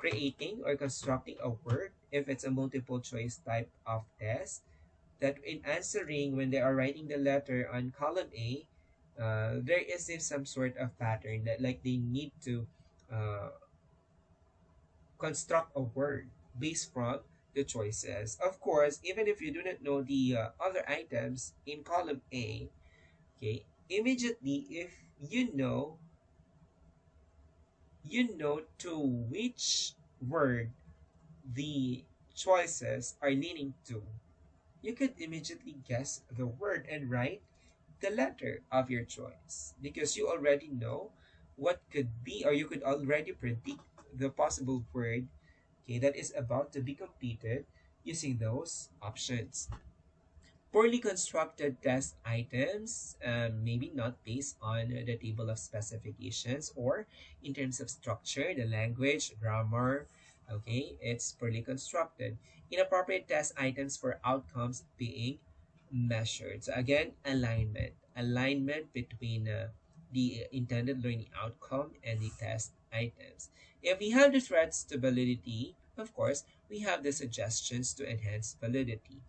creating or constructing a word if it's a multiple choice type of test, that in answering when they are writing the letter on column A, there is some sort of pattern that like they need to uh, construct a word based from the choices. Of course, even if you do not know the other items in column A, okay, immediately if you know to which word the choices are leaning to, you could immediately guess the word and write the letter of your choice because you already know what could be, or you could already predict the possible word, okay, that is about to be completed using those options. Poorly constructed test items, maybe not based on the table of specifications or in terms of structure, the language, grammar, okay, it's poorly constructed. Inappropriate test items for outcomes being measured. So again, alignment between the intended learning outcome and the test items. If we have the threats to validity, of course, we have the suggestions to enhance validity.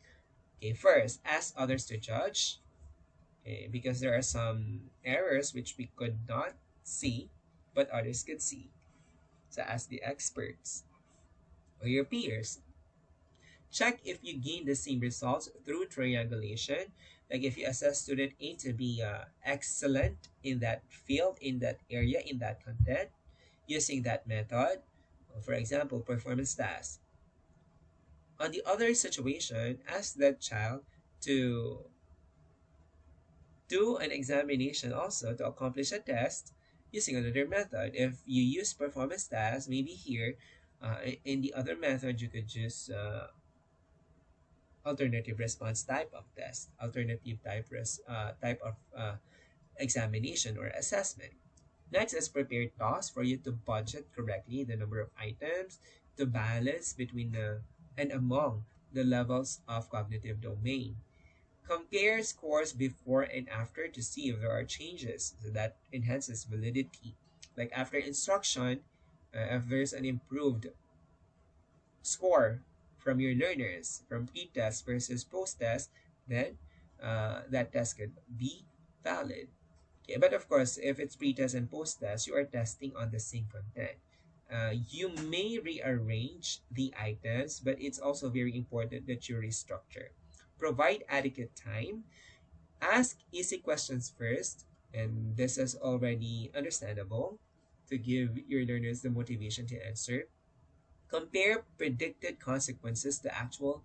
Okay, first, ask others to judge, okay, because there are some errors which we could not see, but others could see. So ask the experts or your peers. Check if you gain the same results through triangulation. Like if you assess student A to be excellent in that field, in that area, in that content, using that method, for example, performance task. On the other situation, ask that child to do an examination also to accomplish a test using another method. If you use performance task, maybe here, in the other method, you could use alternative response type of test, alternative type of examination or assessment. Next is prepared tasks for you to budget correctly the number of items to balance between the and among the levels of cognitive domain. Compare scores before and after to see if there are changes. So that enhances validity. Like after instruction, if there's an improved score from your learners from pre-test versus post-test, then that test could be valid. Okay, but of course, if it's pre-test and post-test, you are testing on the same content. You may rearrange the items, but it's also very important that you restructure. Provide adequate time. Ask easy questions first, and this is already understandable to give your learners the motivation to answer. Compare predicted consequences to actual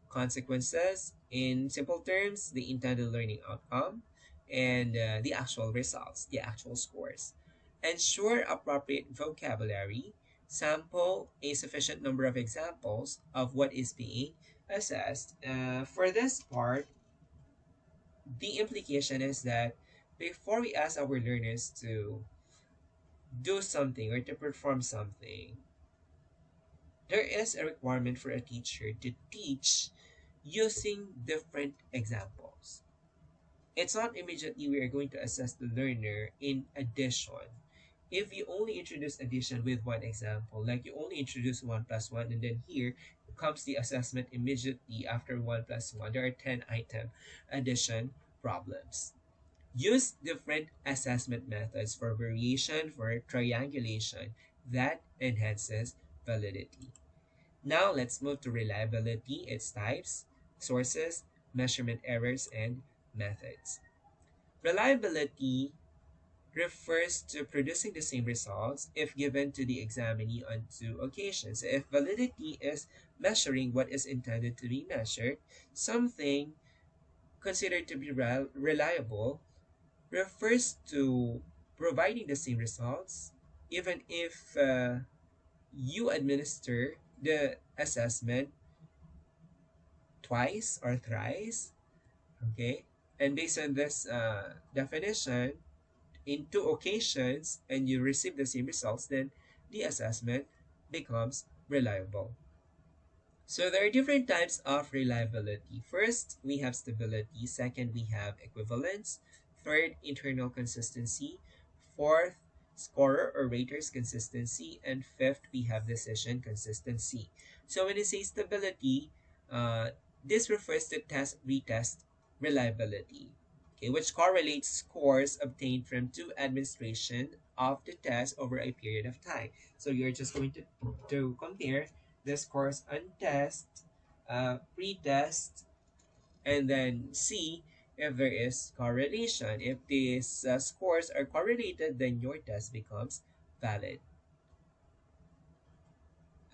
consequences. In simple terms, the intended learning outcome and the actual results, the actual scores. Ensure appropriate vocabulary. Sample a sufficient number of examples of what is being assessed. For this part, the implication is that before we ask our learners to do something or to perform something, there is a requirement for a teacher to teach using different examples. It's not immediately we are going to assess the learner in addition. If you only introduce addition with one example, like you only introduce 1 plus 1, and then here comes the assessment immediately after 1 plus 1, there are 10 item addition problems. Use different assessment methods for variation, for triangulation that enhances validity. Now let's move to reliability, its types, sources, measurement errors, and methods. Reliability refers to producing the same results if given to the examinee on two occasions. If validity is measuring what is intended to be measured, something considered to be reliable refers to providing the same results even if you administer the assessment twice or thrice, okay? And based on this definition, in two occasions and you receive the same results, then the assessment becomes reliable. So there are different types of reliability. First, we have stability. Second, we have equivalence. Third, internal consistency. Fourth, scorer or rater's consistency, and fifth, we have decision consistency. So when it says stability, uh, this refers to test retest reliability, okay, which correlates scores obtained from two administration of the test over a period of time. So you're just going to compare the scores on test, pre-test, and then see if there is correlation. If these scores are correlated, then your test becomes valid.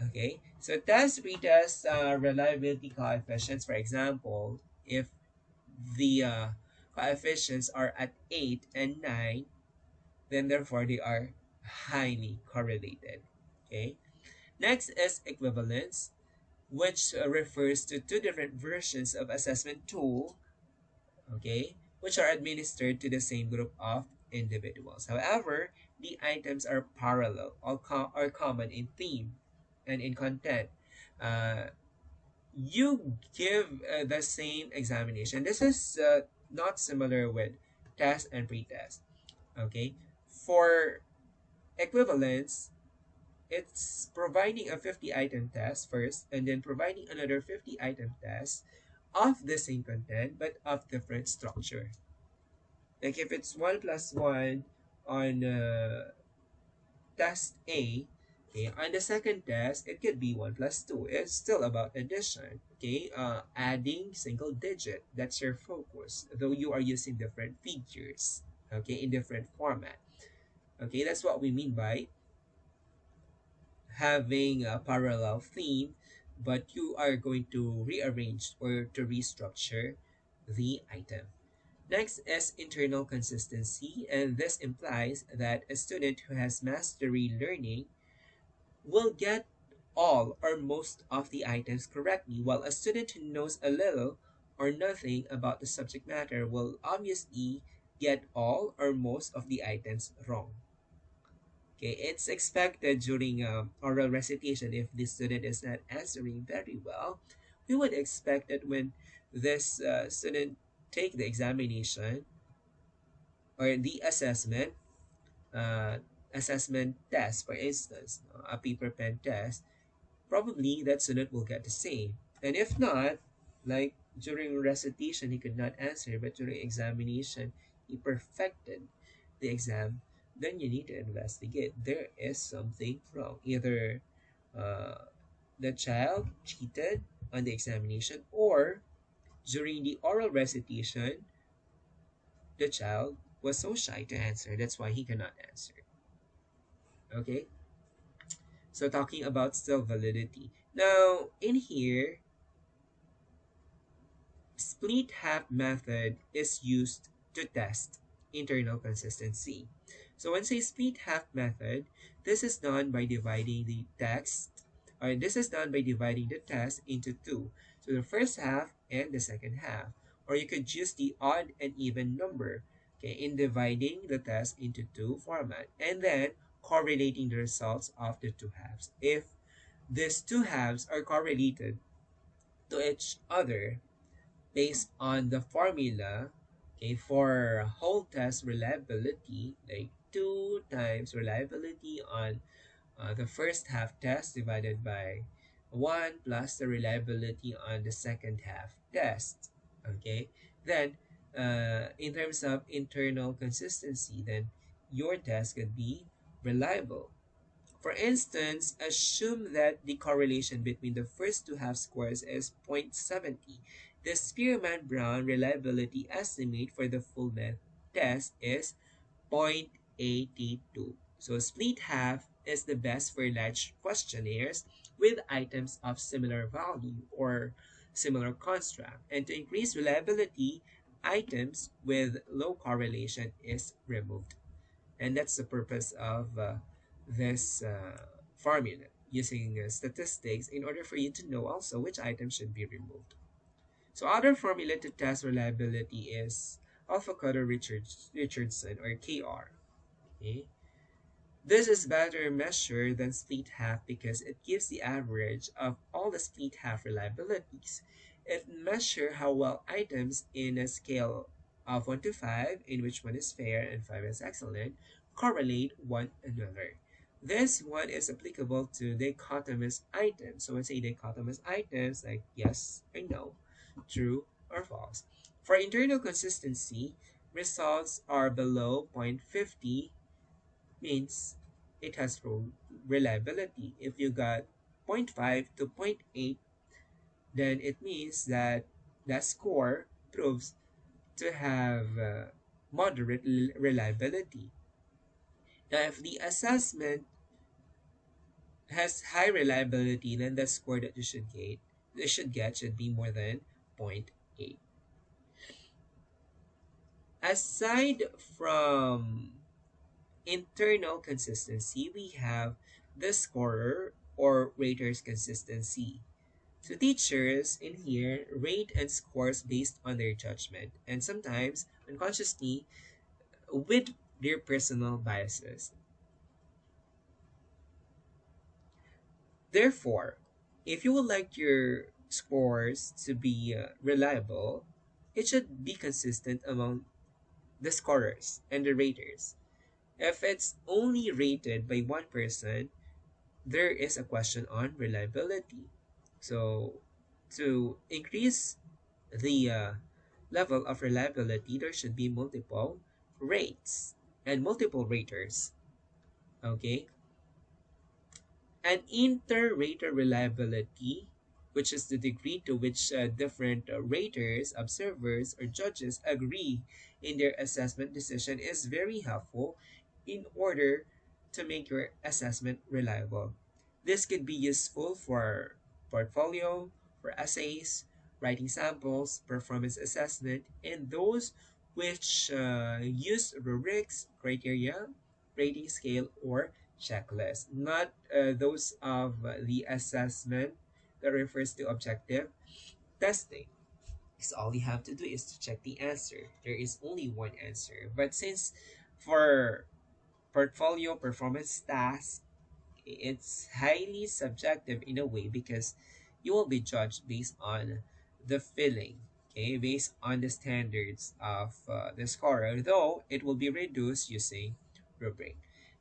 Okay, so test retest reliability coefficients, for example, if the coefficients are at 8 and 9, then therefore they are highly correlated. Okay, next is equivalence, which refers to two different versions of assessment tool, okay, which are administered to the same group of individuals. However, the items are parallel or, are common in theme and in content. Uh, you give the same examination. This is not similar with test and pretest. Okay, for equivalence, it's providing a 50 item test first and then providing another 50 item test of the same content but of different structure. Like if it's 1 plus 1 on test A, okay, on the second test, it could be 1 plus 2. It's still about addition, okay? Adding single digit, that's your focus, though you are using different figures, okay, in different format. Okay, that's what we mean by having a parallel theme, but you are going to rearrange or to restructure the item. Next is internal consistency, and this implies that a student who has mastery learning will get all or most of the items correctly, while a student who knows a little or nothing about the subject matter will obviously get all or most of the items wrong. Okay, it's expected during oral recitation if the student is not answering very well, we would expect that when this student take the examination or the uh, assessment test, for instance, a paper pen test, probably that student will get the same. And if not, like during recitation, he could not answer, but during examination, he perfected the exam, then you need to investigate. There is something wrong. Either uh, the child cheated on the examination, or during the oral recitation, the child was so shy to answer. That's why he cannot answer. Okay? So talking about still validity. Now, in here, split half method is used to test internal consistency. So when say split half method, this is done by dividing the text, or this is done by dividing the test into two. So the first half and the second half. Or you could use the odd and even number, okay, in dividing the test into two format, and then correlating the results of the two halves. If these two halves are correlated to each other, based on the formula, okay, for whole test reliability, like 2 times reliability on the first half test divided by 1 plus the reliability on the second half test. Okay, then in terms of internal consistency, then your test could be reliable. For instance, assume that the correlation between the first two half scores is 0.70. The Spearman-Brown reliability estimate for the full math test is 0.82. So split half is the best for large questionnaires with items of similar value or similar construct. And to increase reliability, items with low correlation is removed. And that's the purpose of this formula, using statistics in order for you to know also which items should be removed. So other formula to test reliability is alpha Cotter Richardson, or KR. Okay? This is better measure than split half because it gives the average of all the split half reliabilities. It measures how well items in a scale of 1 to 5, in which 1 is fair and 5 is excellent, correlate one another. This one is applicable to dichotomous items. So when say dichotomous items like yes or no, true or false. For internal consistency, results are below 0.50 means it has reliability. If you got zero point 0.5 to zero point 0.8, then it means that that score proves to have moderate reliability. Now, if the assessment has high reliability, then the score that you should get should be more than zero point 0.8. Aside from internal consistency, we have the scorer or rater's consistency. So teachers in here rate and scores based on their judgment and sometimes unconsciously with their personal biases. Therefore, if you would like your scores to be reliable, it should be consistent among the scorers and the raters. If it's only rated by one person, there is a question on reliability. So, to increase the level of reliability, there should be multiple rates and multiple raters. Okay, and inter-rater reliability, which is the degree to which different raters, observers, or judges agree in their assessment decision, is very helpful in order to make your assessment reliable. This could be useful for portfolio, for essays, writing samples, performance assessment, and those which use rubrics, criteria, rating scale, or checklist, not those of the assessment that refers to objective testing. Because all you have to do is to check the answer. There is only one answer. But since for portfolio performance tasks, it's highly subjective in a way because you will be judged based on the feeling, okay, based on the standards of the scorer, though it will be reduced using rubric.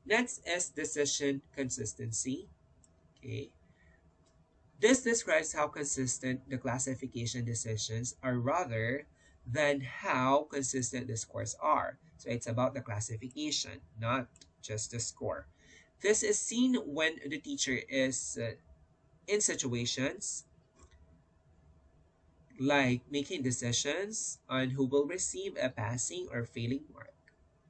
Next is decision consistency. Okay, this describes how consistent the classification decisions are rather than how consistent the scores are. So it's about the classification, not just the score. This is seen when the teacher is in situations like making decisions on who will receive a passing or failing mark.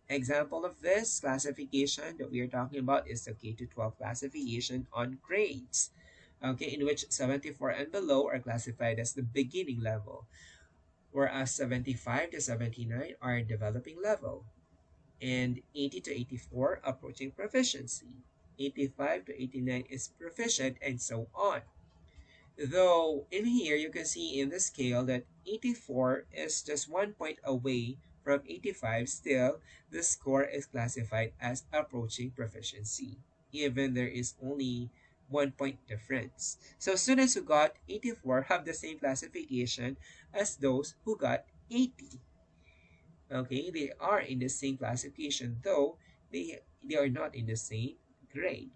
Example of this classification that we are talking about is the K to 12 classification on grades. Okay, in which 74 and below are classified as the beginning level, whereas 75 to 79 are developing level, and 80 to 84 approaching proficiency. 85 to 89 is proficient, and so on. Though in here you can see in the scale that 84 is just 1 point away from 85, still the score is classified as approaching proficiency, even there is only 1 point difference. So students who got 84 have the same classification as those who got 80. Okay, they are in the same classification, though they are not in the same grade.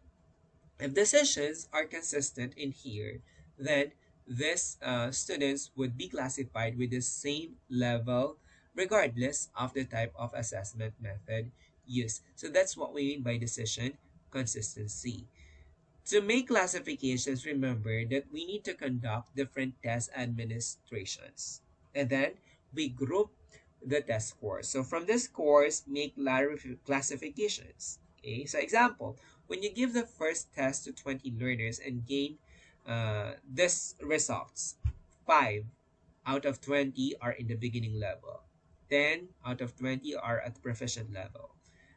If decisions are consistent in here, then these students would be classified with the same level regardless of the type of assessment method used. So that's what we mean by decision consistency. To make classifications, remember that we need to conduct different test administrations. And then we group the test scores. So from the scores, make classifications. Okay, so example, when you give the first test to 20 learners and gain this results, 5 out of 20 are in the beginning level. 10 out of 20 are at proficient level.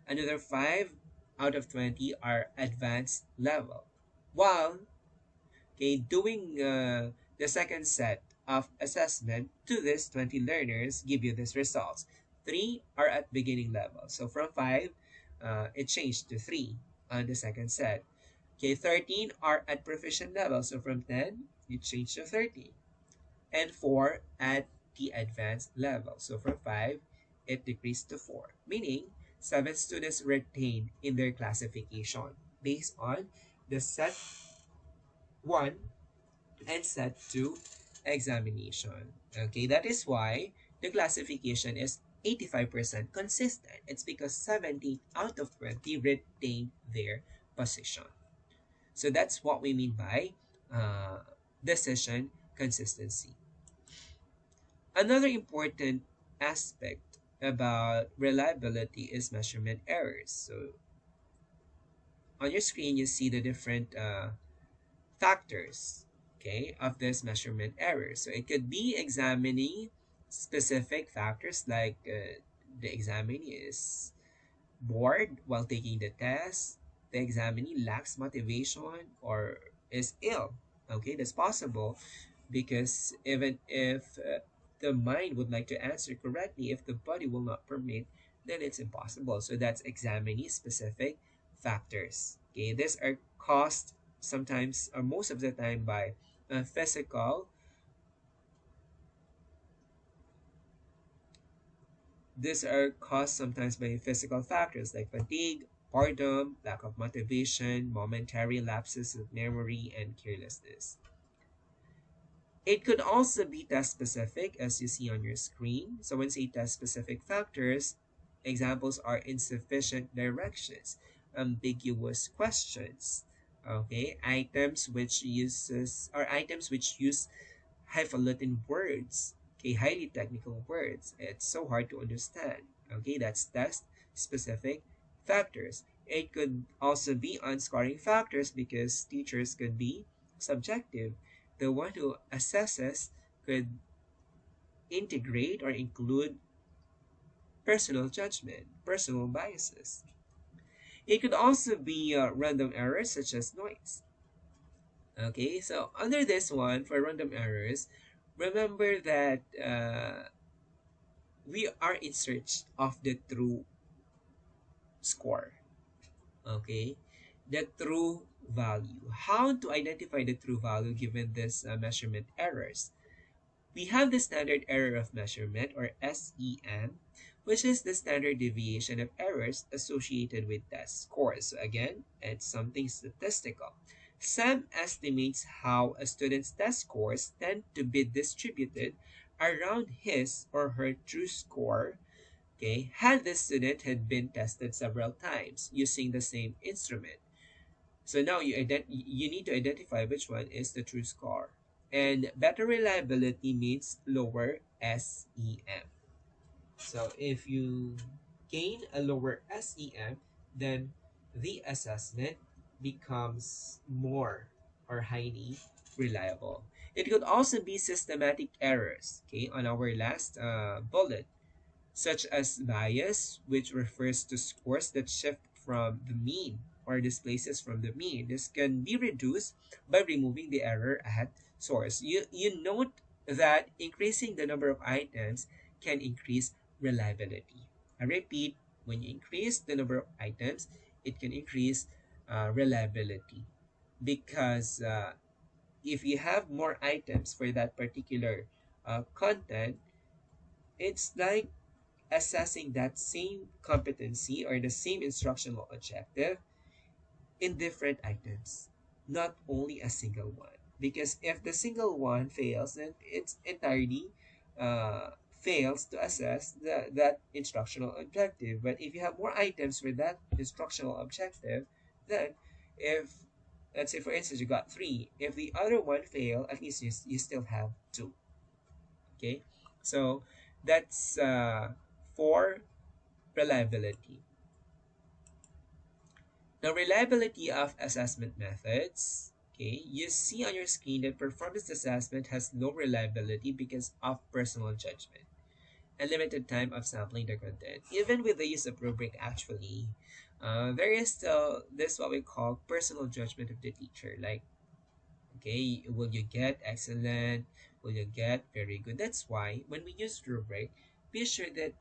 Another 5 out of 20 are advanced level. While doing the second set of assessment to this 20 learners give you these results. 3 are at beginning level. So from 5, it changed to 3 on the second set. Okay, 13 are at proficient level. So from 10, it changed to 13. And 4 at the advanced level. So from 5, it decreased to 4. Meaning, 7 students retained in their classification based on the set 1 and set 2 examination. Okay, that is why the classification is 85% consistent. It's because 17 out of 20 retained their position. So that's what we mean by decision consistency. Another important aspect about reliability is measurement errors. So on your screen, you see the different factors, okay, of this measurement error. So it could be examining specific factors like the examinee is bored while taking the test, the examinee lacks motivation, or is ill. Okay, that's possible because even if the mind would like to answer correctly, if the body will not permit, then it's impossible. So that's examinee specific factors. Okay, these are caused sometimes or most of the time by physical. These are caused sometimes by physical factors like fatigue, boredom, lack of motivation, momentary lapses of memory, and carelessness. It could also be task specific, as you see on your screen. So when say task specific factors, examples are insufficient directions, ambiguous questions, okay, items which use highfalutin words, okay, highly technical words. It's so hard to understand. Okay, that's test specific factors. It could also be unscoring factors because teachers could be subjective. The one who assesses could integrate or include personal judgment, personal biases. It could also be random errors such as noise. Okay, so under this one, for random errors, remember that we are in search of the true score. Okay, the true value. How to identify the true value given this measurement errors? We have the standard error of measurement, or SEM, which is the standard deviation of errors associated with test scores. So again, it's something statistical. SEM estimates how a student's test scores tend to be distributed around his or her true score, okay, had the student had been tested several times using the same instrument. So now you need to identify which one is the true score. And better reliability means lower SEM. So if you gain a lower SEM, then the assessment becomes more or highly reliable. It could also be systematic errors, okay, on our last bullet, such as bias, which refers to scores that shift from the mean or displaces from the mean. This can be reduced by removing the error at source. You note that increasing the number of items can increase reliability. I repeat, when you increase the number of items, it can increase reliability because if you have more items for that particular content, it's like assessing that same competency or the same instructional objective in different items, not only a single one. Because if the single one fails, then it's entirely fails to assess that instructional objective. But if you have more items with that instructional objective, then if, let's say for instance, you got three, if the other one fail, at least you still have two. Okay, so that's for reliability. Now, reliability of assessment methods. Okay, you see on your screen that performance assessment has low reliability because of personal judgment and limited time of sampling the content. Even with the use of rubric, actually, there is still this what we call personal judgment of the teacher. Like, okay, will you get excellent? Will you get very good? That's why when we use rubric, be sure that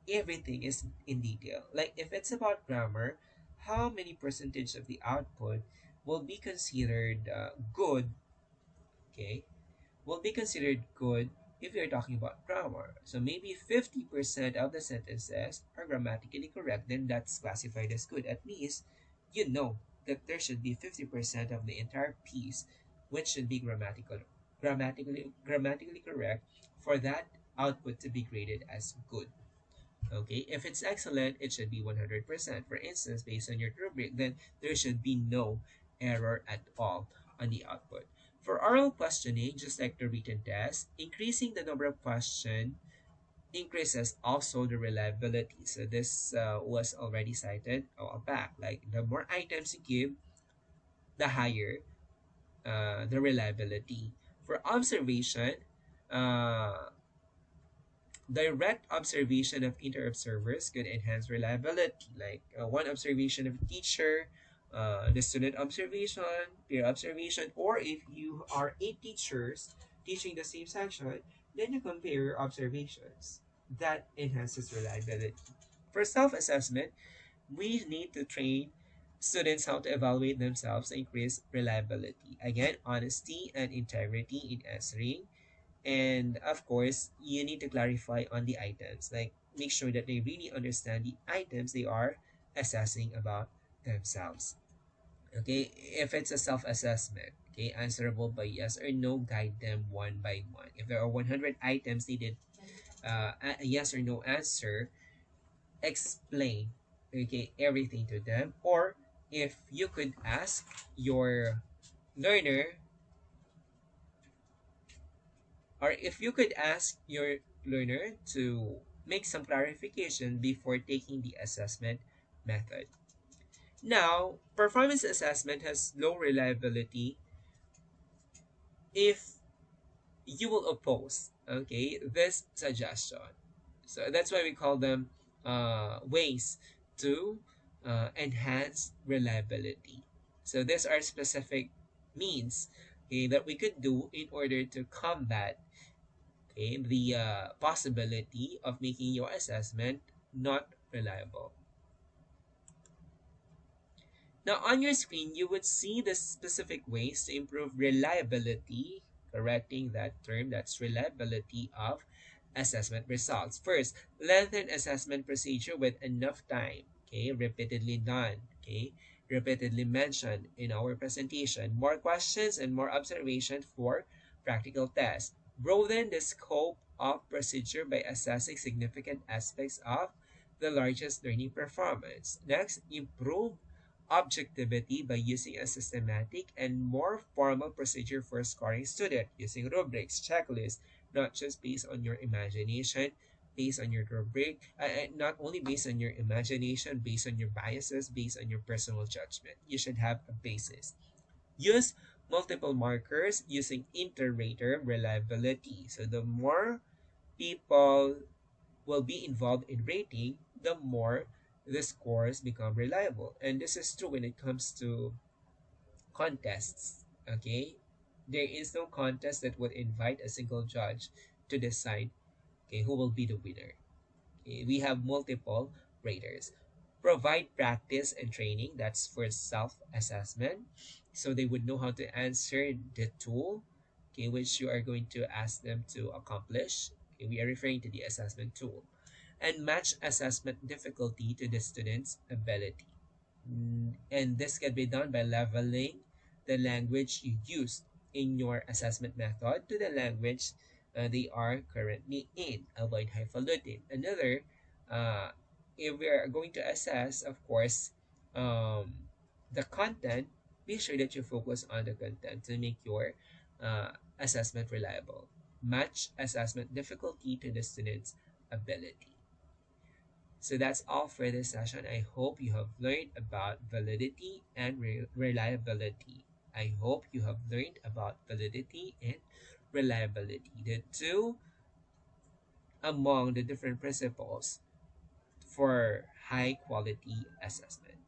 everything is in detail. Like if it's about grammar, how many percentage of the output will be considered good, okay, will be considered good if you're talking about grammar. So maybe 50% of the sentences are grammatically correct, then that's classified as good. At least you know that there should be 50% of the entire piece which should be grammatically correct for that output to be graded as good. Okay, if it's excellent, it should be 100%. For instance, based on your rubric, then there should be no error at all on the output. For oral questioning, just like the written test, increasing the number of questions increases also the reliability. So this was already cited a while back. Like the more items you give, the higher the reliability. For observation, uh, direct observation of inter-observers could enhance reliability, like one observation of teacher, the student observation, peer observation, or if you are eight teachers teaching the same section, then you compare your observations. That enhances reliability. For self-assessment, we need to train students how to evaluate themselves to increase reliability. Again, honesty and integrity in answering, and of course, you need to clarify on the items. Like, make sure that they really understand the items they are assessing about themselves. Okay, if it's a self assessment, okay, answerable by yes or no, guide them one by one. If there are 100 items needed, a yes or no answer, explain, okay, everything to them. Or if you could ask your learner or if you could ask your learner to make some clarification before taking the assessment method. Now, performance assessment has low reliability if you will oppose, okay, this suggestion. So that's why we call them ways to enhance reliability. So these are specific means, okay, that we could do in order to combat, okay, the possibility of making your assessment not reliable. Now, on your screen, you would see the specific ways to improve reliability, correcting that term, that's reliability of assessment results. First, lengthen assessment procedure with enough time, okay, repeatedly done, okay, repeatedly mentioned in our presentation. More questions and more observation for practical tests. Broaden the scope of procedure by assessing significant aspects of the largest learning performance. Next, improve objectivity by using a systematic and more formal procedure for scoring student using rubrics, checklists, not just based on your imagination, based on your rubric, not only based on your imagination, based on your biases, based on your personal judgment. You should have a basis. Use multiple markers using inter-rater reliability. So the more people will be involved in rating, the more the scores become reliable. And this is true when it comes to contests. Okay? There is no contest that would invite a single judge to decide, okay, who will be the winner. Okay? We have multiple raters. Provide practice and training, that's for self-assessment. So they would know how to answer the tool, okay, which you are going to ask them to accomplish. Okay, we are referring to the assessment tool, and match assessment difficulty to the student's ability. And this can be done by leveling the language you use in your assessment method to the language they are currently in. Avoid highfalutin. Another, uh, if we are going to assess, of course, the content, be sure that you focus on the content to make your assessment reliable. Match assessment difficulty to the student's ability. So that's all for this session. I hope you have learned about validity and reliability. I hope you have learned about validity and reliability, the two among the different principles for high quality assessment.